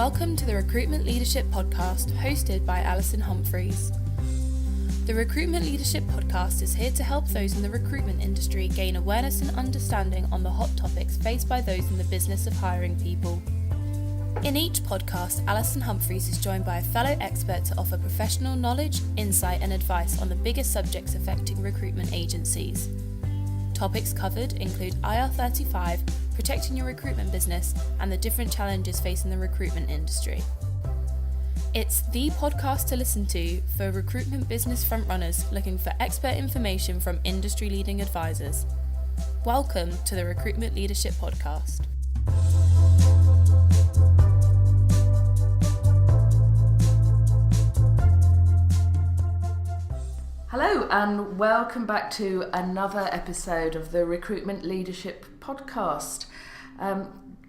Welcome to the Recruitment Leadership Podcast, hosted by Alison Humphries. The Recruitment Leadership Podcast is here to help those in the recruitment industry gain awareness and understanding on the hot topics faced by those in the business of hiring people. In each podcast, Alison Humphries is joined by a fellow expert to offer professional knowledge, insight and advice on the biggest subjects affecting recruitment agencies. Topics covered include IR35, protecting your recruitment business, and the different challenges facing the recruitment industry. It's the podcast to listen to for recruitment business frontrunners looking for expert information from industry-leading advisors. Welcome to the Recruitment Leadership Podcast. Hello and welcome back to another episode of the Recruitment Leadership Podcast.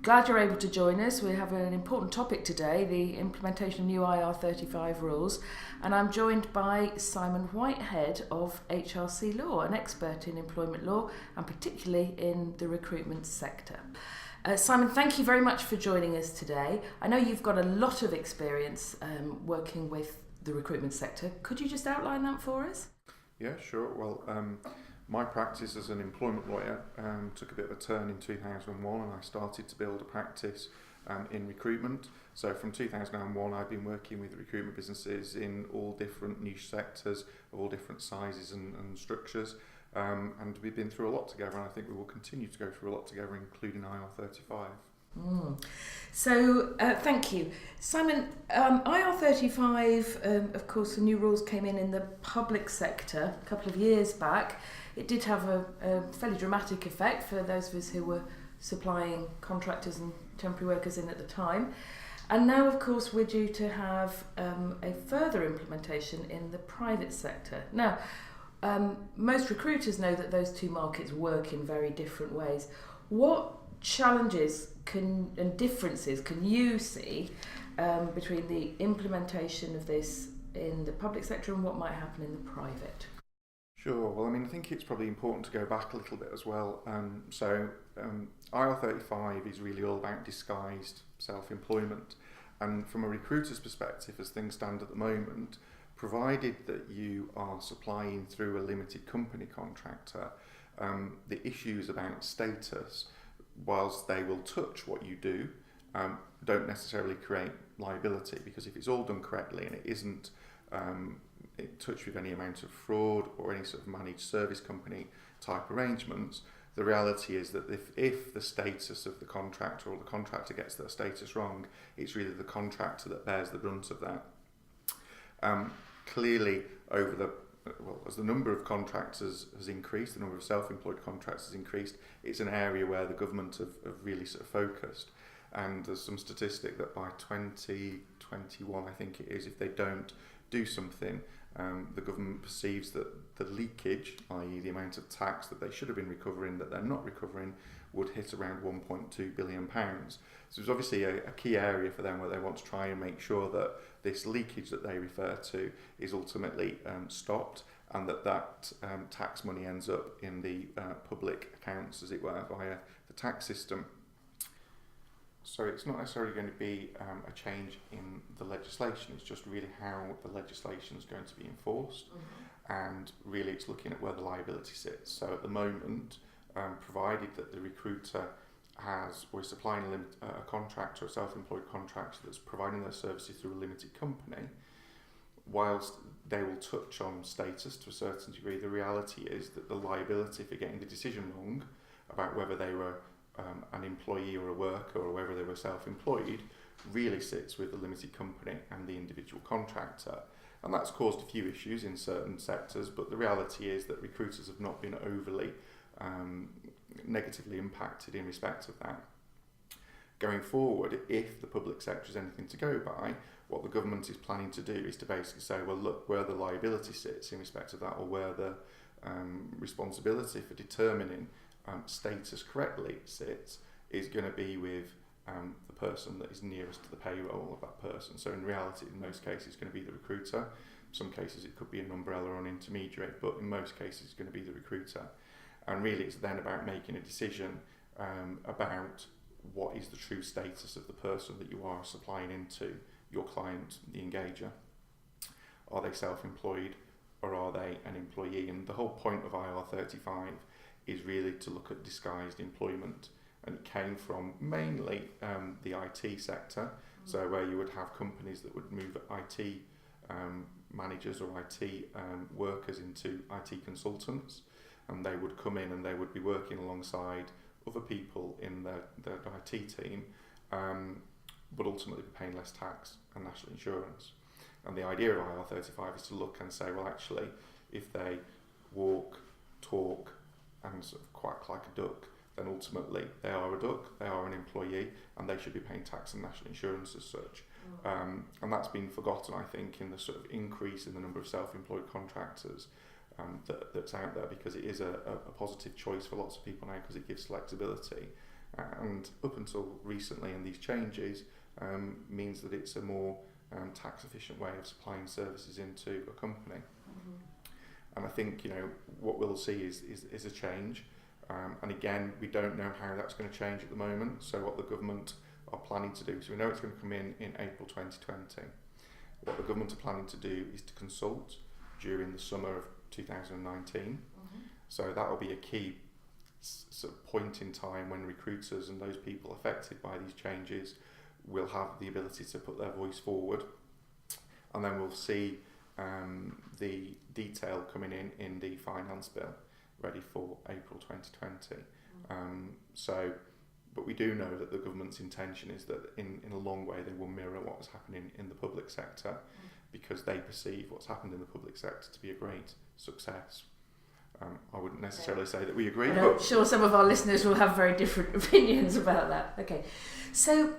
Glad you're able to join us. We have an important topic today, the implementation of new IR35 rules, and I'm joined by Simon Whitehead of HRC Law, an expert in employment law and particularly in the recruitment sector. Simon, thank you very much for joining us today. I know you've got a lot of experience working with the recruitment sector. Could you just outline that for us? Yeah, sure. Well, my practice as an employment lawyer took a bit of a turn in 2001, and I started to build a practice in recruitment. So from 2001 I've been working with recruitment businesses in all different niche sectors of all different sizes and structures, and we've been through a lot together, and I think we will continue to go through a lot together, including IR35. So thank you, Simon. IR35, of course, the new rules came in the public sector a couple of years back. It did have a fairly dramatic effect for those of us who were supplying contractors and temporary workers in at the time. And now, of course, we're due to have a further implementation in the private sector. Now, most recruiters know that those two markets work in very different ways. What challenges and differences can you see between the implementation of this in the public sector and what might happen in the private? Sure. Well, I think it's probably important to go back a little bit as well. IR35 is really all about disguised self-employment, and from a recruiter's perspective, as things stand at the moment, provided that you are supplying through a limited company contractor, the issues about status, whilst they will touch what you do, don't necessarily create liability, because if it's all done correctly and it isn't touched with any amount of fraud or any sort of managed service company type arrangements, the reality is that if the status of the contractor or the contractor gets their status wrong, it's really the contractor that bears the brunt of that. Clearly, as the number of contractors has increased, the number of self-employed contractors has increased, it's an area where the government have really sort of focused. And there's some statistic that by 2021, I think it is, if they don't do something, the government perceives that the leakage, i.e. the amount of tax that they should have been recovering that they're not recovering, would hit around £1.2 billion. So it's obviously a key area for them where they want to try and make sure that this leakage that they refer to is ultimately stopped, and that tax money ends up in the public accounts, as it were, via the tax system. So it's not necessarily going to be a change in the legislation, it's just really how the legislation is going to be enforced, and really it's looking at where the liability sits. So at the moment, provided that the recruiter is supplying a contractor, a self-employed contractor that's providing their services through a limited company, whilst they will touch on status to a certain degree, the reality is that the liability for getting the decision wrong about whether they were an employee or a worker or whether they were self-employed really sits with the limited company and the individual contractor. And that's caused a few issues in certain sectors, but the reality is that recruiters have not been overly negatively impacted in respect of that. Going forward, if the public sector is anything to go by, what the government is planning to do is to basically say, well, look, where the liability sits in respect of that, or where the responsibility for determining status correctly sits, is going to be with the person that is nearest to the payroll of that person. So in reality, in most cases, it's going to be the recruiter. In some cases, it could be an umbrella or an intermediary, but in most cases, it's going to be the recruiter. And really, it's then about making a decision about what is the true status of the person that you are supplying into, your client, the engager. Are they self-employed or are they an employee? And the whole point of IR35 is really to look at disguised employment, and it came from mainly the IT sector, so where you would have companies that would move IT managers or IT workers into IT consultants, and they would come in and they would be working alongside other people in their IT team, but ultimately be paying less tax and national insurance. And the idea of IR35 is to look and say, well, actually, if they walk, talk, and sort of quack like a duck, then ultimately they are a duck, they are an employee, and they should be paying tax and national insurance as such. And that's been forgotten, I think, in the sort of increase in the number of self-employed contractors that's out there, because it is a positive choice for lots of people now, because it gives flexibility. And up until recently, and these changes means that it's a more tax efficient way of supplying services into a company. And I think, you know, what we'll see is a change. And again, we don't know how that's going to change at the moment. So what the government are planning to do, so we know it's going to come in April 2020. What the government are planning to do is to consult during the summer of 2019. So that will be a key sort of point in time when recruiters and those people affected by these changes will have the ability to put their voice forward. And then we'll see the detail coming in the finance bill ready for April 2020. But we do know that the government's intention is that in a long way they will mirror what was happening in the public sector, because they perceive what's happened in the public sector to be a great success. I wouldn't necessarily say that we agree. I'm sure some of our listeners will have very different opinions about that. Okay, so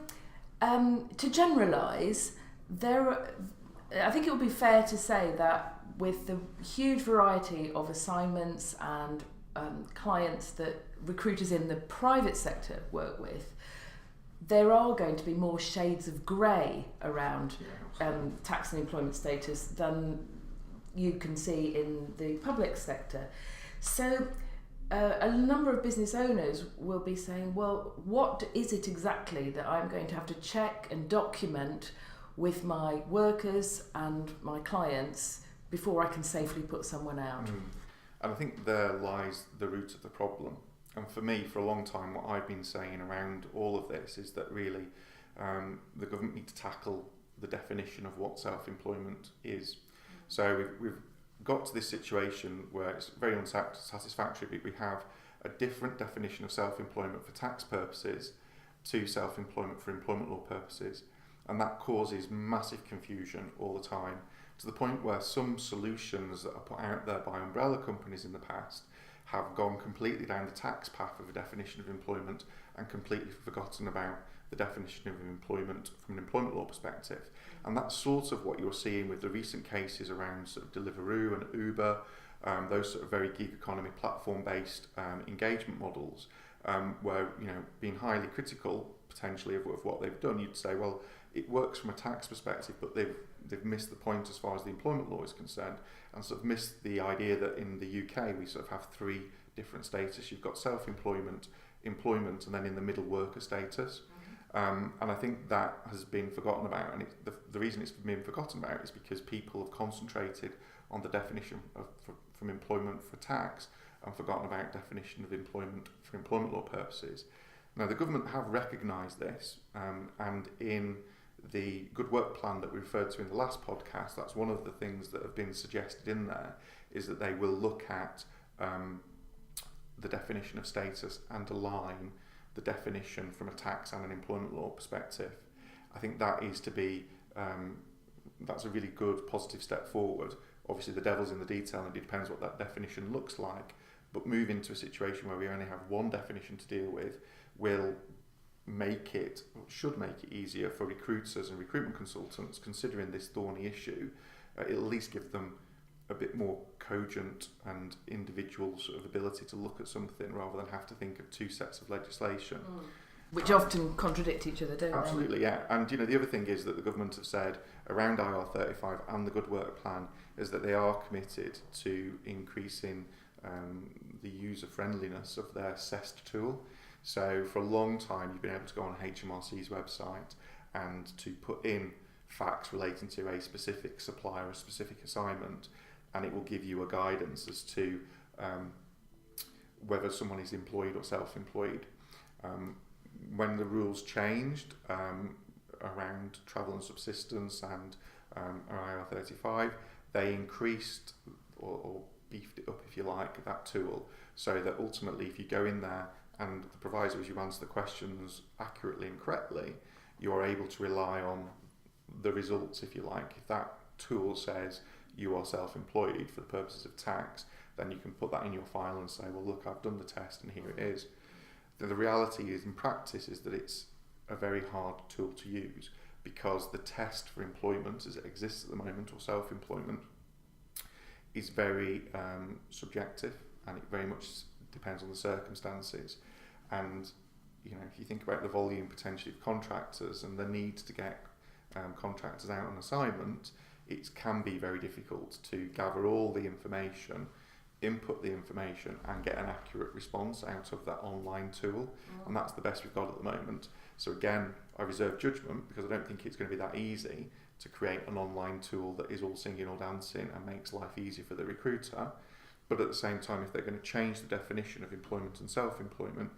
to generalise, I think it would be fair to say that with the huge variety of assignments and clients that recruiters in the private sector work with, there are going to be more shades of grey around tax and employment status than you can see in the public sector. So a number of business owners will be saying, well, what is it exactly that I'm going to have to check and document with my workers and my clients before I can safely put someone out? And I think there lies the root of the problem. And for me, for a long time, what I've been saying around all of this is that really the government need to tackle the definition of what self-employment is. So we've got to this situation where it's very unsatisfactory, but we have a different definition of self-employment for tax purposes to self-employment for employment law purposes. And that causes massive confusion all the time, to the point where some solutions that are put out there by umbrella companies in the past have gone completely down the tax path of a definition of employment and completely forgotten about the definition of employment from an employment law perspective. And that's sort of what you're seeing with the recent cases around sort of Deliveroo and Uber, those sort of very gig economy platform-based engagement models, where, you know, being highly critical potentially of what they've done, you'd say, well, it works from a tax perspective, but they've missed the point as far as the employment law is concerned, and sort of missed the idea that in the UK we sort of have three different status. You've got self-employment, employment, and then in the middle worker status. And I think that has been forgotten about, and the reason it's been forgotten about is because people have concentrated on the definition from employment for tax and forgotten about definition of employment for employment law purposes. Now, the government have recognised this, and in the Good Work Plan that we referred to in the last podcast, that's one of the things that have been suggested in there, is that they will look at the definition of status and align the definition from a tax and an employment law perspective. I think that is to be, that's a really good positive step forward. Obviously the devil's in the detail and it depends what that definition looks like, but move into a situation where we only have one definition to deal with will make it, or should make it easier for recruiters and recruitment consultants considering this thorny issue. It'll at least give them a bit more cogent and individual sort of ability to look at something rather than have to think of two sets of legislation. Which often contradict each other, don't they? Absolutely, yeah. And you know, the other thing is that the government have said around IR35 and the Good Work Plan is that they are committed to increasing the user friendliness of their CEST tool. So for a long time, you've been able to go on HMRC's website and to put in facts relating to a specific supplier, a specific assignment, and it will give you a guidance as to whether someone is employed or self-employed. When the rules changed around travel and subsistence and IR35, they increased or beefed it up, if you like, that tool, so that ultimately if you go in there and the proviso is you answer the questions accurately and correctly, you are able to rely on the results, if you like. If that tool says you are self-employed for the purposes of tax, then you can put that in your file and say, well, look, I've done the test and here it is. The reality is, in practice, is that it's a very hard tool to use, because the test for employment as it exists at the moment, or self-employment, is very subjective, and it very much depends on the circumstances. And if you think about the volume potentially of contractors and the need to get contractors out on assignment, it can be very difficult to gather all the information, input the information, and get an accurate response out of that online tool. And that's the best we've got at the moment. So again, I reserve judgment, because I don't think it's going to be that easy to create an online tool that is all singing or dancing and makes life easier for the recruiter. But at the same time, if they're going to change the definition of employment and self-employment,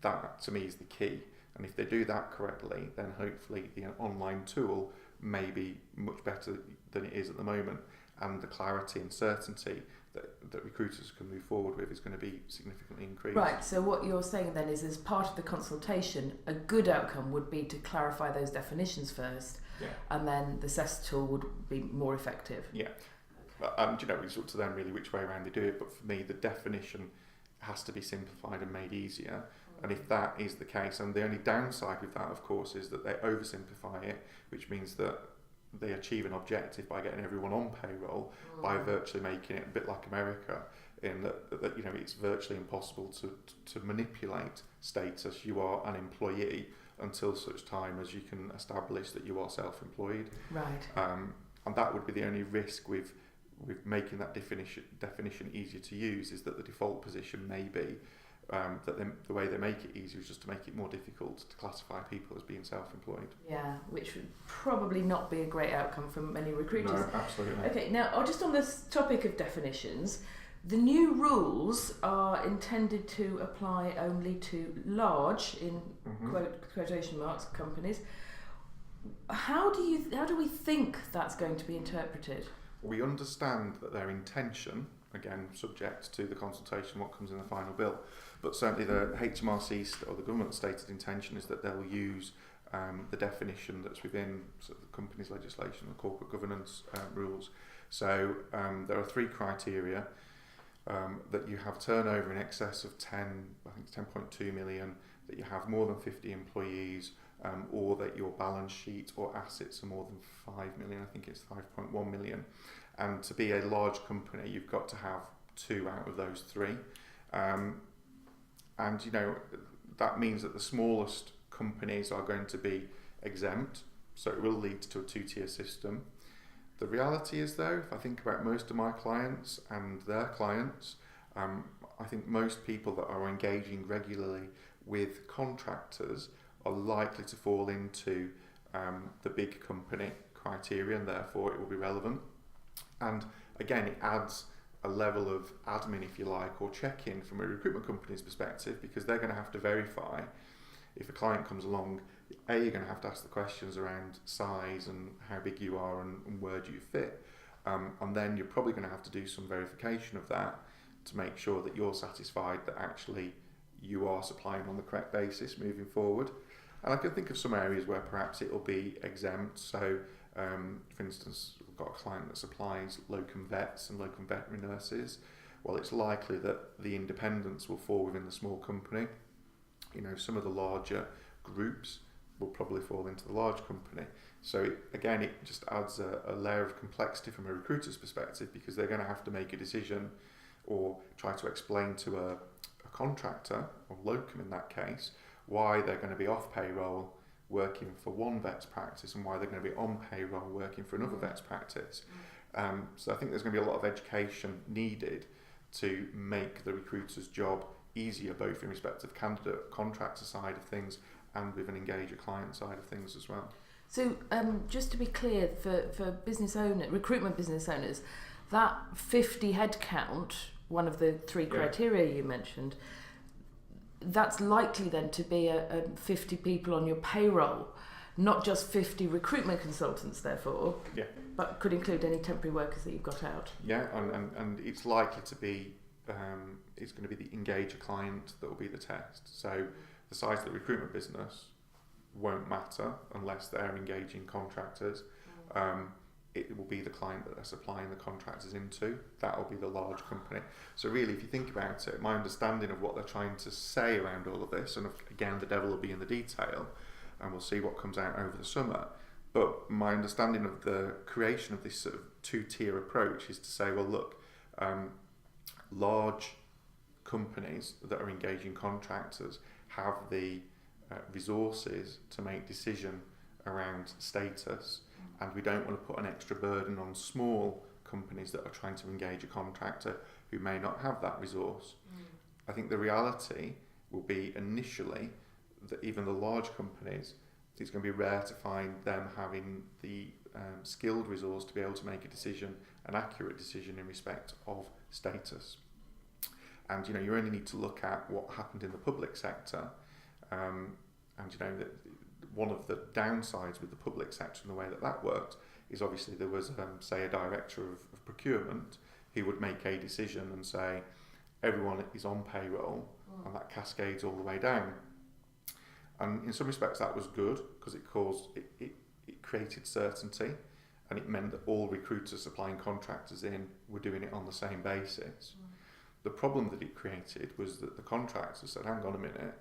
that to me is the key. And if they do that correctly, then hopefully the online tool may be much better than it is at the moment, and the clarity and certainty that recruiters can move forward with is going to be significantly increased. Right, so what you're saying then is, as part of the consultation, a good outcome would be to clarify those definitions first, and then the CES tool would be more effective. Yeah. And it's up to them really which way around they do it, but for me the definition has to be simplified and made easier. And if that is the case, and the only downside with that, of course, is that they oversimplify it, which means that they achieve an objective by getting everyone on payroll by virtually making it a bit like America, in that it's virtually impossible to manipulate status. You are an employee until such time as you can establish that you are self-employed. Right. And that would be the only risk with making that definition easier to use, is that the default position may be that the way they make it easier is just to make it more difficult to classify people as being self-employed. Yeah, which would probably not be a great outcome for many recruiters. No, absolutely. Okay, now just on this topic of definitions, the new rules are intended to apply only to large, in quotation marks, companies. How do we think that's going to be interpreted? We understand that their intention, again subject to the consultation, what comes in the final bill, but certainly the HMRC or the government stated intention is that they'll use the definition that's within sort of the company's legislation, the corporate governance rules. So there are 3 criteria: that you have turnover in excess of 10.2 million, that you have more than 50 employees, or that your balance sheet or assets are more than 5 million. I think it's 5.1 million. And to be a large company, you've got to have 2 out of those 3. And that means that the smallest companies are going to be exempt, so it will lead to a 2-tier system. The reality is, though, if I think about most of my clients and their clients, I think most people that are engaging regularly with contractors are likely to fall into the big company criteria, and therefore it will be relevant. And again, it adds a level of admin, if you like, or check-in from a recruitment company's perspective, because they're going to have to verify if a client comes along. You're going to have to ask the questions around size and how big you are and where do you fit, and then you're probably going to have to do some verification of that to make sure that you're satisfied that actually you are supplying on the correct basis moving forward. And I can think of some areas where perhaps it will be exempt. So for instance, we've got a client that supplies locum vets and locum veterinary nurses. Well, it's likely that the independents will fall within the small company. Some of the larger groups will probably fall into the large company. So it just adds a layer of complexity from a recruiter's perspective, because they're going to have to make a decision or try to explain to a contractor, or locum in that case, why they're going to be off payroll working for one vet's practice and why they're going to be on payroll working for another vet's practice. So I think there's going to be a lot of education needed to make the recruiter's job easier, both in respect of candidate contractor side of things and with an engager client side of things as well. So just to be clear, for recruitment business owners, that 50 head count, one of the three criteria you mentioned, that's likely then to be a 50 people on your payroll, not just 50 recruitment consultants therefore, but could include any temporary workers that you've got out. Yeah, and it's likely to be, it's going to be the engager client that will be the test. So the size of the recruitment business won't matter unless they're engaging contractors. It will be the client that they're supplying the contractors into. That will be the large company. So really, if you think about it, my understanding of what they're trying to say around all of this, and again, the devil will be in the detail, and we'll see what comes out over the summer. But my understanding of the creation of this sort of two-tier approach is to say, well, look, large companies that are engaging contractors have the resources to make decision around status, and we don't want to put an extra burden on small companies that are trying to engage a contractor who may not have that resource. I think the reality will be initially that even the large companies, it's going to be rare to find them having the skilled resource to be able to make a decision, an accurate decision in respect of status. And you only need to look at what happened in the public sector, and that one of the downsides with the public sector and the way that worked is obviously there was, say, a director of procurement who would make a decision and say everyone is on payroll, and that cascades all the way down. And in some respects that was good because it created certainty, and it meant that all recruiters supplying contractors in were doing it on the same basis. The problem that it created was that the contractors said, hang on a minute,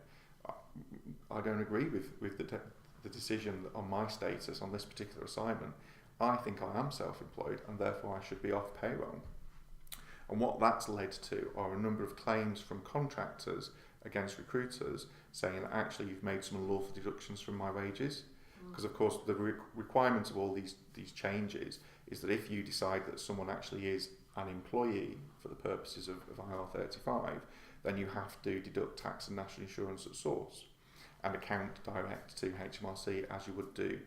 I don't agree with the decision on my status on this particular assignment. I think I am self-employed and therefore I should be off payroll. And what that's led to are a number of claims from contractors against recruiters saying that actually you've made some unlawful deductions from my wages. Because of course the requirement of all these changes is that if you decide that someone actually is an employee for the purposes of IR35, then you have to deduct tax and national insurance at source and account direct to HMRC as you would do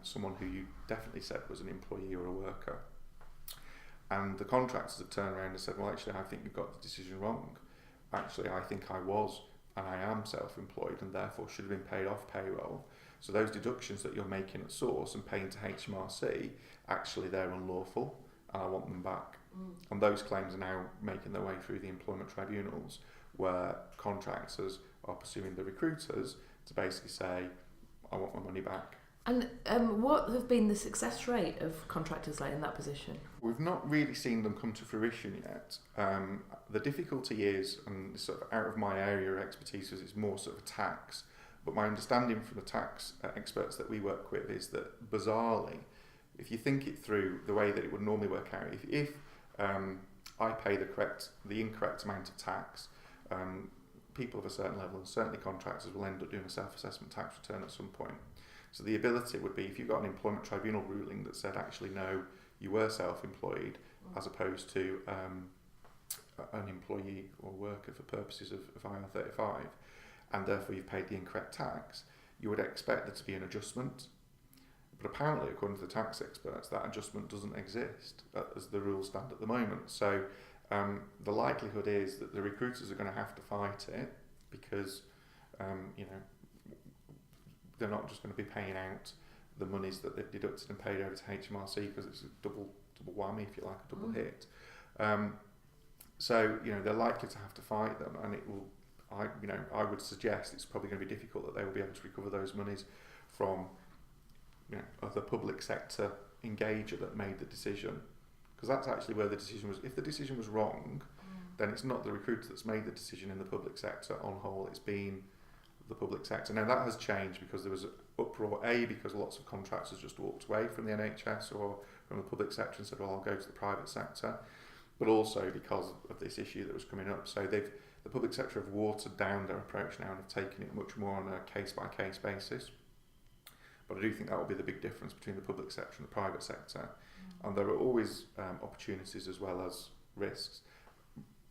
someone who you definitely said was an employee or a worker. And the contractors have turned around and said, well, actually, I think you've got the decision wrong. Actually, I think I was and I am self-employed and therefore should have been paid off payroll. So those deductions that you're making at source and paying to HMRC, actually they're unlawful and I want them back. And those claims are now making their way through the employment tribunals, where contractors are pursuing the recruiters to basically say, I want my money back. And what have been the success rate of contractors in that position? We've not really seen them come to fruition yet. The difficulty is, and sort of out of my area of expertise, is it's more sort of tax. But my understanding from the tax experts that we work with is that, bizarrely, if you think it through the way that it would normally work out, if I pay the incorrect amount of tax, people of a certain level, and certainly contractors, will end up doing a self-assessment tax return at some point. So the ability would be, if you got an employment tribunal ruling that said, actually, no, you were self-employed, as opposed to an employee or worker for purposes of IR35, and therefore you've paid the incorrect tax, you would expect there to be an adjustment. But apparently, according to the tax experts, that adjustment doesn't exist as the rules stand at the moment. So the likelihood is that the recruiters are going to have to fight it because, they're not just going to be paying out the monies that they've deducted and paid over to HMRC, because it's a double whammy, if you like, a double hit. So they're likely to have to fight them, and it will. I would suggest it's probably going to be difficult that they will be able to recover those monies from the public sector engager that made the decision, because that's actually where the decision was. If the decision was wrong, then it's not the recruiter that's made the decision in the public sector on whole, it's been the public sector. Now that has changed because there was uproar, because lots of contractors just walked away from the NHS or from the public sector and said, well, I'll go to the private sector, but also because of this issue that was coming up. So the public sector have watered down their approach now and have taken it much more on a case-by-case basis. But I do think that will be the big difference between the public sector and the private sector. And there are always opportunities as well as risks.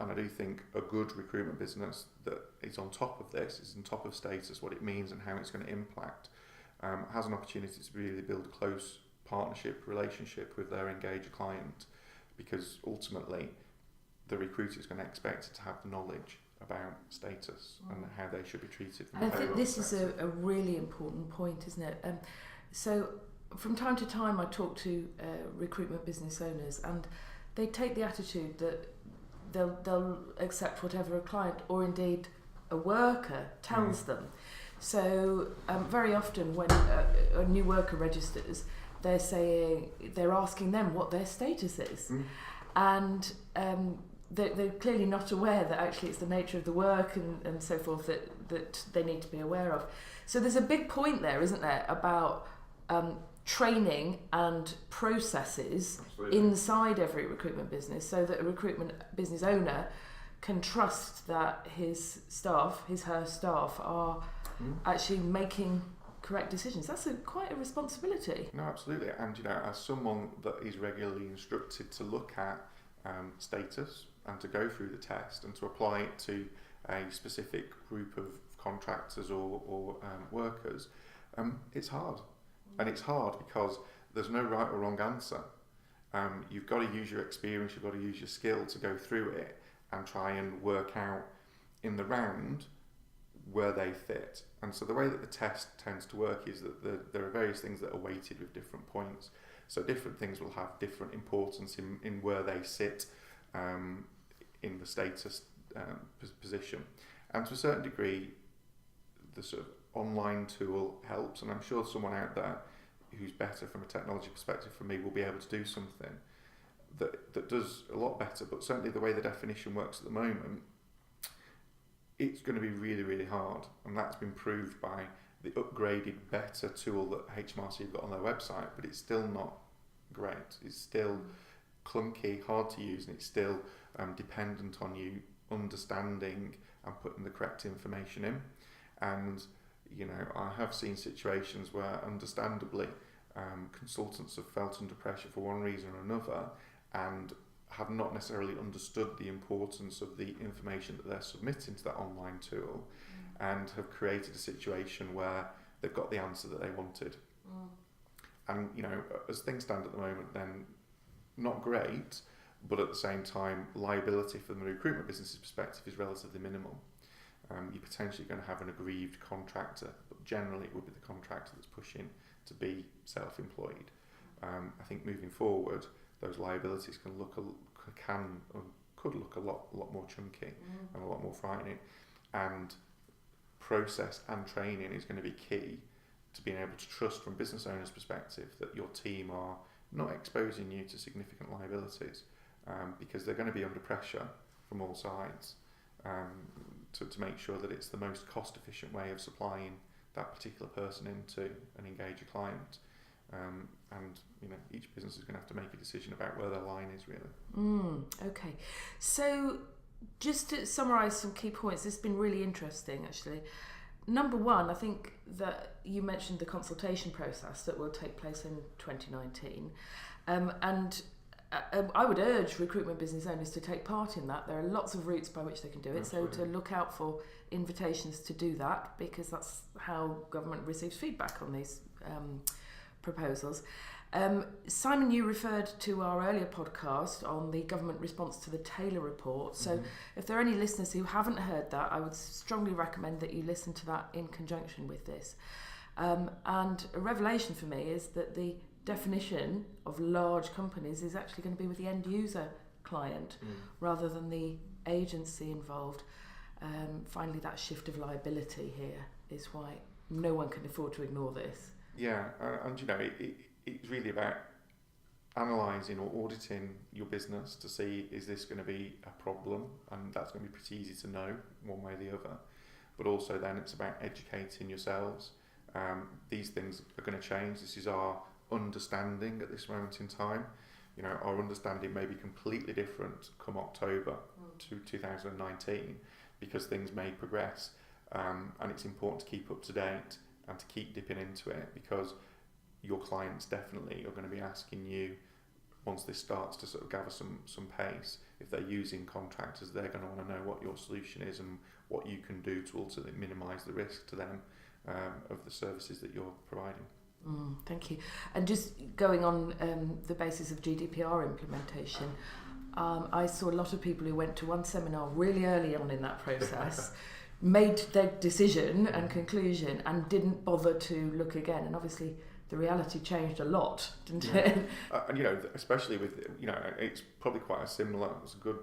And I do think a good recruitment business that is on top of this, is on top of status, what it means and how it's going to impact, has an opportunity to really build a close partnership, relationship with their engaged client, because ultimately the recruiter is going to expect it to have the knowledge about status and how they should be treated. And I think this is a really important point, isn't it? So from time to time I talk to recruitment business owners, and they take the attitude that they'll accept whatever a client or indeed a worker tells them. So very often when a new worker registers, they're asking them what their status is, and they're clearly not aware that actually it's the nature of the work and so forth that they need to be aware of. So there's a big point there, isn't there, about training and processes inside every recruitment business, so that a recruitment business owner can trust that his her staff are actually making correct decisions. That's quite a responsibility. No, absolutely. And as someone that is regularly instructed to look at status and to go through the test and to apply it to a specific group of contractors or workers, it's hard. And it's hard because there's no right or wrong answer. You've got to use your experience, you've got to use your skill to go through it and try and work out in the round where they fit. And so the way that the test tends to work is that there are various things that are weighted with different points. So different things will have different importance in where they sit in the status position. And to a certain degree, the sort of online tool helps, and I'm sure someone out there who's better from a technology perspective from me will be able to do something that does a lot better. But certainly the way the definition works at the moment, it's going to be really, really hard, and that's been proved by the upgraded, better tool that HMRC have got on their website, but it's still not great. It's still clunky, hard to use, and it's still dependent on you understanding and putting the correct information in. And I have seen situations where understandably consultants have felt under pressure for one reason or another and have not necessarily understood the importance of the information that they're submitting to that online tool, and have created a situation where they've got the answer that they wanted. And as things stand at the moment, then not great, but at the same time liability from the recruitment business's perspective is relatively minimal. You're potentially going to have an aggrieved contractor, but generally it would be the contractor that's pushing to be self-employed. I think moving forward, those liabilities could look a lot more chunky and a lot more frightening. And process and training is going to be key to being able to trust from business owners' perspective that your team are not exposing you to significant liabilities, because they're going to be under pressure from all sides. To make sure that it's the most cost efficient way of supplying that particular person into and engage a client. And each business is going to have to make a decision about where their line is, really. Okay, so just to summarise some key points, this has been really interesting actually. Number one, I think that you mentioned the consultation process that will take place in 2019, and I would urge recruitment business owners to take part in that. There are lots of routes by which they can do it. Absolutely. So to look out for invitations to do that, because that's how government receives feedback on these proposals. Simon, you referred to our earlier podcast on the government response to the Taylor report. So if there are any listeners who haven't heard that, I would strongly recommend that you listen to that in conjunction with this. And a revelation for me is that the definition of large companies is actually going to be with the end user client rather than the agency involved. Finally, that shift of liability here is why no one can afford to ignore this. Yeah, and it's really about analysing or auditing your business to see, is this going to be a problem, and that's going to be pretty easy to know one way or the other. But also then it's about educating yourselves. These things are going to change. This is our understanding at this moment in time. Our understanding may be completely different come October to 2019, because things may progress, and it's important to keep up to date and to keep dipping into it, because your clients definitely are going to be asking you once this starts to sort of gather some pace, if they're using contractors, they're going to want to know what your solution is and what you can do to ultimately minimise the risk to them of the services that you're providing. Thank you. And just going on the basis of GDPR implementation, I saw a lot of people who went to one seminar really early on in that process, made their decision and conclusion and didn't bother to look again. And obviously the reality changed a lot, didn't it? And especially with, it's probably quite it's a good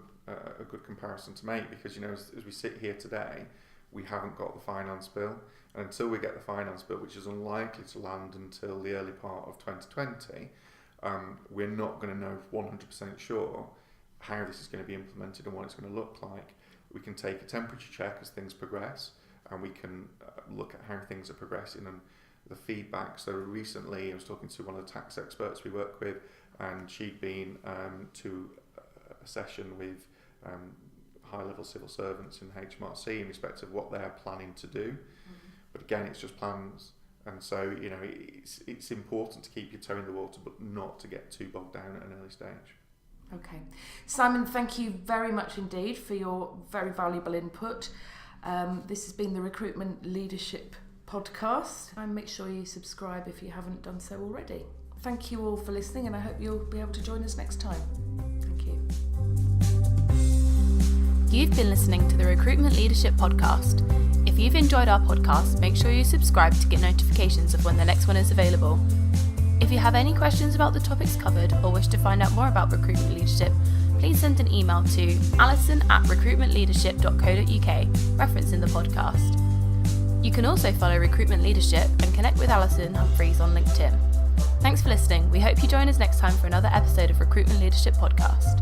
comparison to make, because, as we sit here today, we haven't got the finance bill. And until we get the finance bill, which is unlikely to land until the early part of 2020, we're not going to know 100% sure how this is going to be implemented and what it's going to look like. We can take a temperature check as things progress, and we can look at how things are progressing and the feedback. So recently I was talking to one of the tax experts we work with, and she'd been to a session with high-level civil servants in HMRC in respect of what they're planning to do. But again, it's just plans, and so it's important to keep your toe in the water, but not to get too bogged down at an early stage. Okay, Simon, thank you very much indeed for your very valuable input. This has been the Recruitment Leadership Podcast, and make sure you subscribe if you haven't done so already. Thank you all for listening, and I hope you'll be able to join us next time. Thank you. You've been listening to the Recruitment Leadership Podcast. If you've enjoyed our podcast, make sure you subscribe to get notifications of when the next one is available. If you have any questions about the topics covered or wish to find out more about recruitment leadership, please send an email to alison@recruitmentleadership.co.uk, referencing the podcast. You can also follow Recruitment Leadership and connect with Alison Humphries on LinkedIn. Thanks for listening. We hope you join us next time for another episode of Recruitment Leadership Podcast.